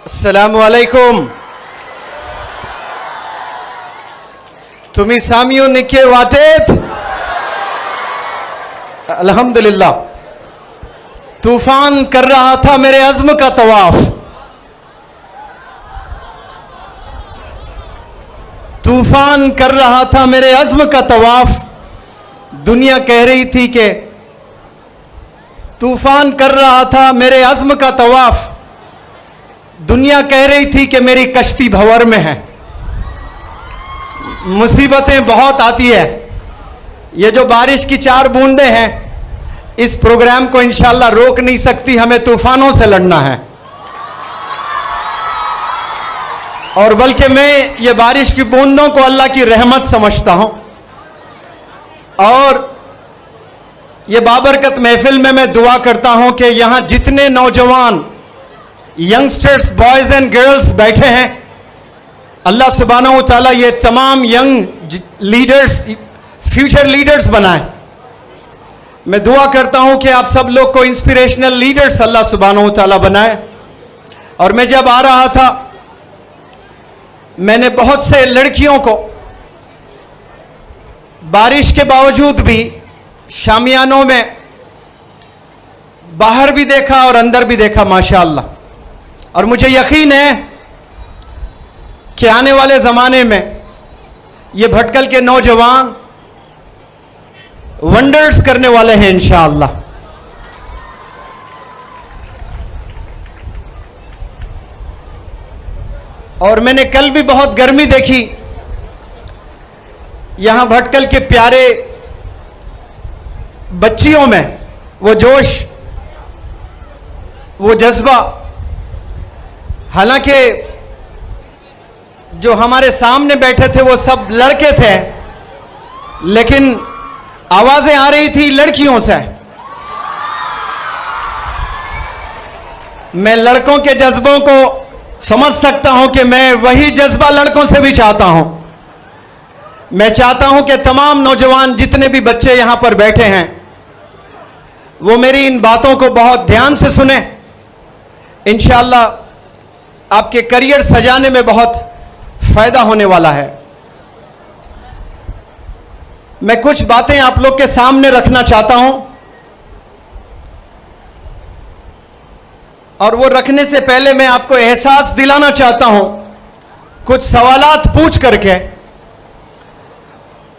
अस्सलामु अलैकुम. तुम्ही सामियों निके वाटेत अल्हम्दुलिल्लाह. तूफान कर रहा था मेरे अज़्म का तवाफ. तूफान कर रहा था मेरे अज़्म का तवाफ. दुनिया कह रही थी कि तूफान कर रहा था मेरे अज़्म का तवाफ. दुनिया कह रही थी कि मेरी कश्ती भंवर में है. मुसीबतें बहुत आती है. ये जो बारिश की 4 बूंदें हैं इस प्रोग्राम को इंशाल्लाह रोक नहीं सकती. हमें तूफानों से लड़ना है. और बल्कि मैं ये बारिश की बूंदों को अल्लाह की रहमत समझता हूं. और ये बाबरकत महफिल में मैं दुआ करता हूं कि यहां जितने नौजवान यंगस्टर्स बॉयज एंड गर्ल्स बैठे हैं, अल्लाह सुब्हानहू व तआला ये तमाम यंग लीडर्स फ्यूचर लीडर्स बनाए. मैं दुआ करता हूं कि आप सब लोग को इंस्पिरेशनल लीडर्स अल्लाह सुब्हानहू व तआला बनाए. और मैं जब आ रहा था मैंने बहुत से लड़कियों को बारिश के बावजूद भी शामियानों में बाहर भी देखा और अंदर भी देखा माशाअल्लाह. और मुझे यकीन है कि आने वाले ज़माने में ये भटकल के नौजवान वंडर्स करने वाले हैं इंशाअल्लाह. और मैंने कल भी बहुत गर्मी देखी. यहां भटकल के प्यारे बच्चियों में वो जोश, वो जज्बा. हालांकि जो हमारे सामने बैठे थे वो सब लड़के थे, लेकिन आवाजें आ रही थी लड़कियों से. मैं लड़कों के जज्बों को समझ सकता हूं कि मैं वही जज्बा लड़कों से भी चाहता हूं. मैं चाहता हूं कि तमाम नौजवान जितने भी बच्चे यहां पर बैठे हैं वो मेरी इन बातों को बहुत ध्यान से सुने. इंशाअल्लाह आपके करियर सजाने में बहुत फायदा होने वाला है. मैं कुछ बातें आप लोग के सामने रखना चाहता हूं, और वो रखने से पहले मैं आपको एहसास दिलाना चाहता हूं कुछ सवालात पूछ करके.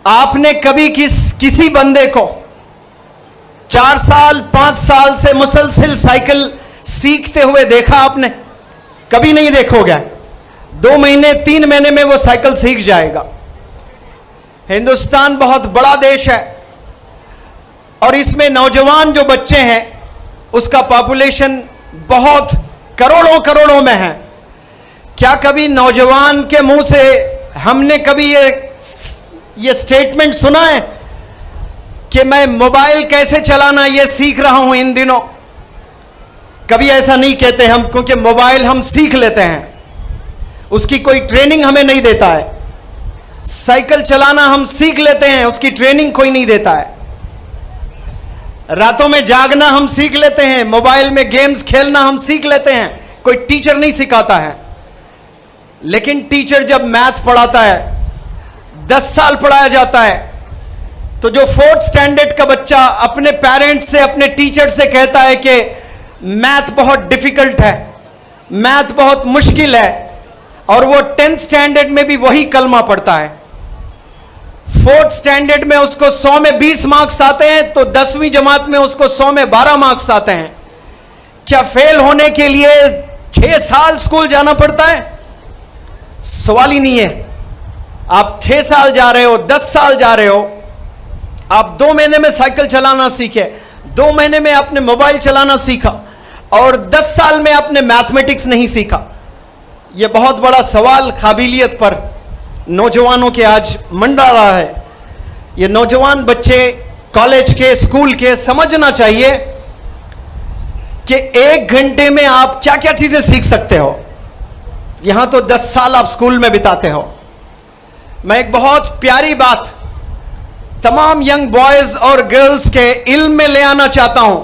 आपने कभी किसी बंदे को 4 साल 5 साल से मुसलसल साइकिल सीखते हुए देखा? आपने कभी नहीं देखोगे. 2 महीने 3 महीने में वो साइकिल सीख जाएगा. हिंदुस्तान बहुत बड़ा देश है और इसमें नौजवान जो बच्चे हैं उसका पॉपुलेशन बहुत करोड़ों करोड़ों में है. क्या कभी नौजवान के मुंह से हमने कभी ये स्टेटमेंट सुना है कि मैं मोबाइल कैसे चलाना ये सीख रहा हूं इन दिनों? कभी ऐसा नहीं कहते हम, क्योंकि मोबाइल हम सीख लेते हैं, उसकी कोई ट्रेनिंग हमें नहीं देता है. साइकिल चलाना हम सीख लेते हैं, उसकी ट्रेनिंग कोई नहीं देता है. रातों में जागना हम सीख लेते हैं, मोबाइल में गेम्स खेलना हम सीख लेते हैं, कोई टीचर नहीं सिखाता है. लेकिन टीचर जब मैथ पढ़ाता है 10 साल पढ़ाया जाता है, तो जो 4th स्टैंडर्ड का बच्चा अपने पेरेंट्स से अपने टीचर से कहता है कि मैथ बहुत डिफिकल्ट है, मैथ बहुत मुश्किल है, और वो 10th स्टैंडर्ड में भी वही कलमा पढ़ता है. 4th स्टैंडर्ड में उसको 100 में 20 मार्क्स आते हैं, तो 10वीं जमात में उसको 100 में 12 मार्क्स आते हैं. क्या फेल होने के लिए 6 साल स्कूल जाना पड़ता है? सवाल ही नहीं है. आप 6 साल जा रहे हो, 10 साल जा रहे हो, आप 2 महीने में साइकिल चलाना सीखे, 2 महीने में आपने मोबाइल चलाना सीखा, और 10 साल में आपने मैथमेटिक्स नहीं सीखा. यह बहुत बड़ा सवाल काबिलियत पर नौजवानों के आज मंडरा रहा है. ये नौजवान बच्चे कॉलेज के, स्कूल के, समझना चाहिए कि 1 घंटे में आप क्या क्या चीजें सीख सकते हो. यहां तो 10 साल आप स्कूल में बिताते हो. मैं एक बहुत प्यारी बात तमाम यंग बॉयज और गर्ल्स के इल्म में ले आना चाहता हूं.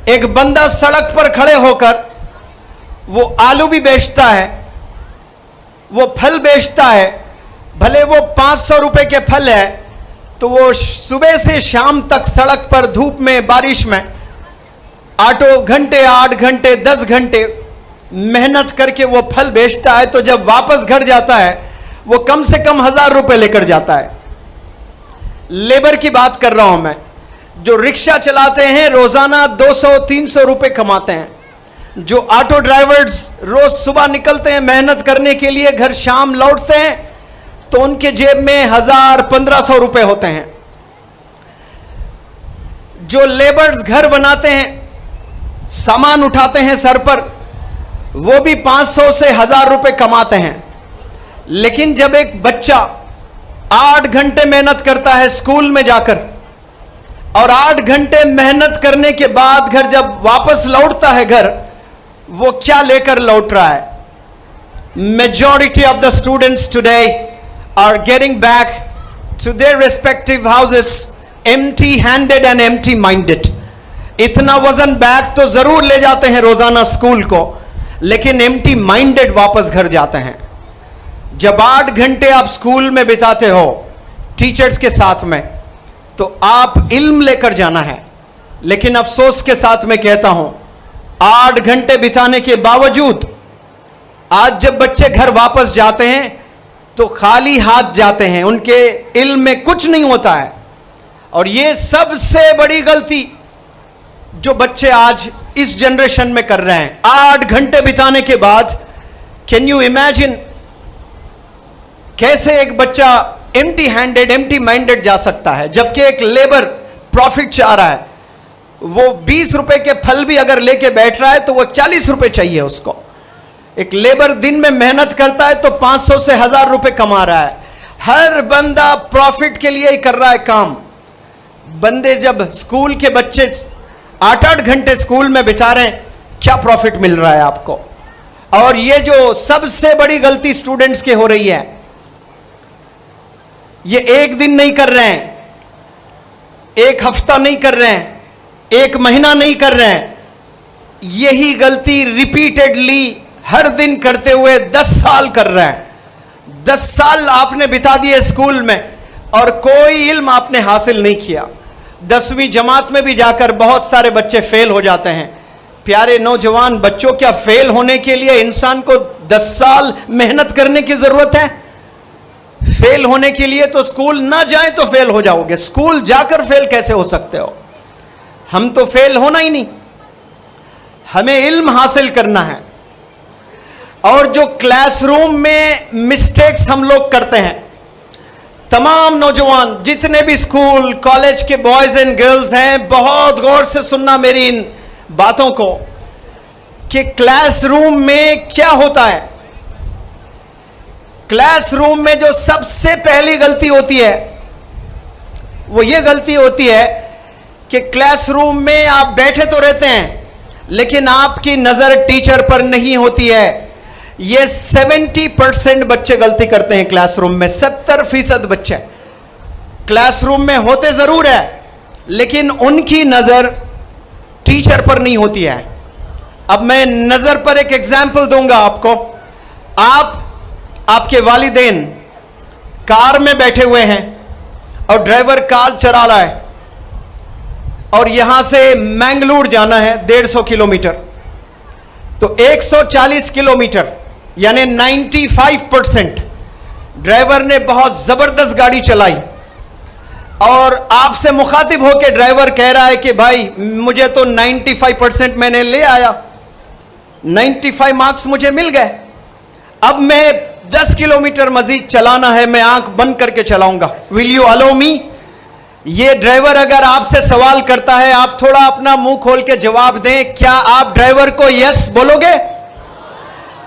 एक बंदा सड़क पर खड़े होकर वो आलू भी बेचता है, वो फल बेचता है, भले वो 500 रुपए के फल है, तो वो सुबह से शाम तक सड़क पर धूप में बारिश में 8 घंटे 8 घंटे 10 घंटे मेहनत करके वो फल बेचता है। तो जब वापस घर जाता है वो कम से कम 1000 रुपए लेकर जाता है। लेबर की बात कर रहा हूं मैं, जो रिक्शा चलाते हैं रोजाना 200-300 रुपए कमाते हैं। जो ऑटो ड्राइवर्स रोज सुबह निकलते हैं मेहनत करने के लिए, घर शाम लौटते हैं, तो उनके जेब में 1000-1500 रुपए होते हैं। जो लेबर्स घर बनाते हैं, सामान उठाते हैं सर पर, वो भी 500 से 1000 रुपए कमाते हैं। लेकिन जब एक बच्चा 8 घंटे मेहनत करता है स्कूल में जाकर, और 8 घंटे मेहनत करने के बाद घर जब वापस लौटता है घर, वो क्या लेकर लौट रहा है? Majority of the students today are getting back to their respective houses empty handed and empty minded. इतना वजन बैग तो जरूर ले जाते हैं रोजाना स्कूल को, लेकिन एम्प्टी माइंडेड वापस घर जाते हैं। जब 8 घंटे आप स्कूल में बिताते हो टीचर्स के साथ में, तो आप इल्म लेकर जाना है। लेकिन अफसोस के साथ मैं कहता हूं, 8 घंटे बिताने के बावजूद आज जब बच्चे घर वापस जाते हैं तो खाली हाथ जाते हैं, उनके इल्म में कुछ नहीं होता है। और ये सबसे बड़ी गलती जो बच्चे आज इस जनरेशन में कर रहे हैं। 8 घंटे बिताने के बाद कैन यू इमेजिन कैसे एक बच्चा एम्प्टी हैंडेड एम्प्टी माइंडेड जा सकता है, जबकि एक लेबर प्रॉफिट चाह रहा है। वो 20 रुपए के फल भी अगर लेके बैठ रहा है तो वो 40 रुपए चाहिए उसको। एक लेबर दिन में मेहनत करता है तो 500 से 1000 रुपए कमा रहा है। हर बंदा प्रॉफिट के लिए ही कर रहा है काम। बंदे जब स्कूल के बच्चे 8-8 घंटे स्कूल में बिता रहे हैं, क्या प्रॉफिट मिल रहा है आपको? और ये जो सबसे बड़ी गलती स्टूडेंट्स की हो रही है, ये एक दिन नहीं कर रहे हैं, एक हफ्ता नहीं कर रहे हैं, एक महीना नहीं कर रहे हैं, यही गलती रिपीटेडली हर दिन करते हुए 10 साल कर रहे हैं। 10 साल आपने बिता दिए स्कूल में और कोई इल्म आपने हासिल नहीं किया। 10वीं जमात में भी जाकर बहुत सारे बच्चे फेल हो जाते हैं। प्यारे नौजवान बच्चों, क्या फेल होने के लिए इंसान को 10 साल मेहनत करने की जरूरत है? फेल होने के लिए तो स्कूल ना जाए तो फेल हो जाओगे, स्कूल जाकर फेल कैसे हो सकते हो? हम तो फेल होना ही नहीं, हमें इल्म हासिल करना है। और जो क्लासरूम में मिस्टेक्स हम लोग करते हैं, तमाम नौजवान जितने भी स्कूल कॉलेज के बॉयज एंड गर्ल्स हैं, बहुत गौर से सुनना मेरी इन बातों को, कि क्लासरूम में क्या होता है। क्लासरूम में जो सबसे पहली गलती होती है वो ये गलती होती है कि क्लासरूम में आप बैठे तो रहते हैं, लेकिन आपकी नजर टीचर पर नहीं होती है। ये 70% बच्चे गलती करते हैं क्लासरूम में। 70% बच्चे क्लासरूम में होते जरूर है, लेकिन उनकी नजर टीचर पर नहीं होती है। अब मैं नजर पर एक एग्जाम्पल दूंगा आपको। आपके वालिदैन कार में बैठे हुए हैं और ड्राइवर कार चला रहा है, और यहां से मैंगलोर जाना है 150 किलोमीटर। तो 140 किलोमीटर यानी 95% ड्राइवर ने बहुत जबरदस्त गाड़ी चलाई, और आपसे मुखातिब होकर ड्राइवर कह रहा है कि भाई मुझे तो 95% मैंने ले आया, 95 मार्क्स मुझे मिल गए, अब मैं 10 किलोमीटर मजीद चलाना है, मैं आंख बंद करके चलाऊंगा, विल यू अलाउ मी? ये ड्राइवर अगर आपसे सवाल करता है, आप थोड़ा अपना मुंह खोल के जवाब दें, क्या आप ड्राइवर को यस बोलोगे?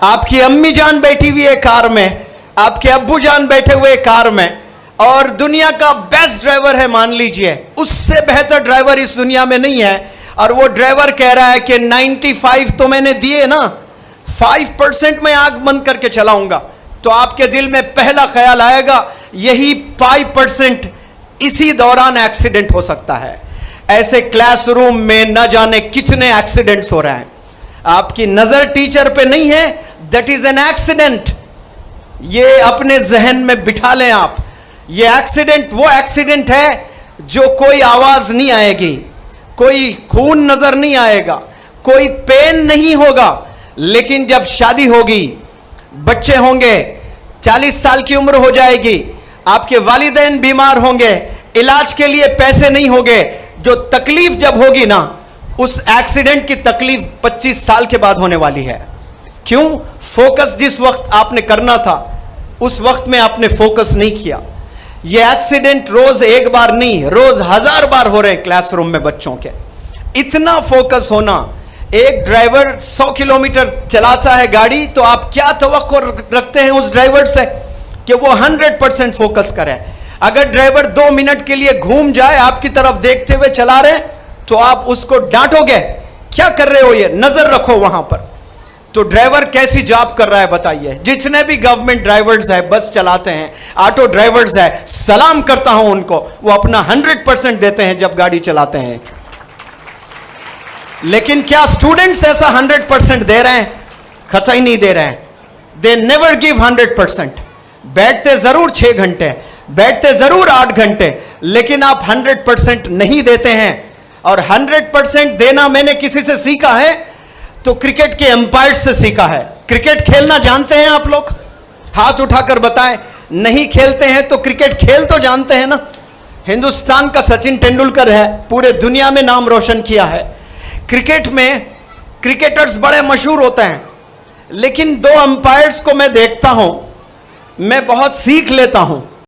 आपकी अम्मी जान बैठी हुई है कार में, आपके अब्बू जान बैठे हुए कार में, और दुनिया का बेस्ट ड्राइवर है मान लीजिए, उससे बेहतर ड्राइवर इस दुनिया में नहीं है, और वो ड्राइवर कह रहा है कि 95 तो मैंने दिए ना, 5% में आंख बंद करके चलाऊंगा, तो आपके दिल में पहला ख्याल आएगा यही 5% इसी दौरान एक्सीडेंट हो सकता है। ऐसे क्लासरूम में न जाने कितने एक्सीडेंट्स हो रहे हैं। आपकी नजर टीचर पे नहीं है, दैट इज एन एक्सीडेंट। ये अपने जहन में बिठा लें आप। ये एक्सीडेंट वो एक्सीडेंट है जो कोई आवाज नहीं आएगी, कोई खून नजर नहीं आएगा, कोई पेन नहीं होगा, लेकिन जब शादी होगी, बच्चे होंगे, 40 साल की उम्र हो जाएगी, आपके वालिदैन बीमार होंगे, इलाज के लिए पैसे नहीं होंगे, जो तकलीफ जब होगी ना, उस एक्सीडेंट की तकलीफ 25 साल के बाद होने वाली है। क्यों? फोकस जिस वक्त आपने करना था उस वक्त में आपने फोकस नहीं किया। यह एक्सीडेंट रोज एक बार नहीं, रोज 1000 बार हो रहे हैं क्लासरूम में बच्चों के। इतना फोकस होना। एक ड्राइवर 100 किलोमीटर चलाता है गाड़ी, तो आप क्या तवक्को रखते हैं उस ड्राइवर से कि वो 100% फोकस करे। अगर ड्राइवर 2 मिनट के लिए घूम जाए, आपकी तरफ देखते हुए चला रहे, तो आप उसको डांटोगे, क्या कर रहे हो, ये नजर रखो वहां पर। तो ड्राइवर कैसी जॉब कर रहा है बताइए। जितने भी गवर्नमेंट ड्राइवर्स है, बस चलाते हैं, ऑटो ड्राइवर्स है, सलाम करता हूं उनको, वो अपना 100% देते हैं जब गाड़ी चलाते हैं। लेकिन क्या स्टूडेंट्स ऐसा 100% दे रहे हैं? कतई नहीं दे रहे हैं। They never give 100%। बैठते जरूर 6 घंटे, बैठते जरूर 8 घंटे, लेकिन आप 100% नहीं देते हैं। और 100% देना मैंने किसी से सीखा है तो क्रिकेट के एम्पायर से सीखा है। क्रिकेट खेलना जानते हैं आप लोग? हाथ उठाकर बताएं। नहीं खेलते हैं तो क्रिकेट खेल तो जानते हैं ना। हिंदुस्तान का सचिन तेंदुलकर है, पूरे दुनिया में नाम रोशन किया है। क्रिकेट में क्रिकेटर्स बड़े मशहूर होते हैं, लेकिन 2 अंपायर्स को मैं देखता हूं, मैं बहुत सीख लेता हूं।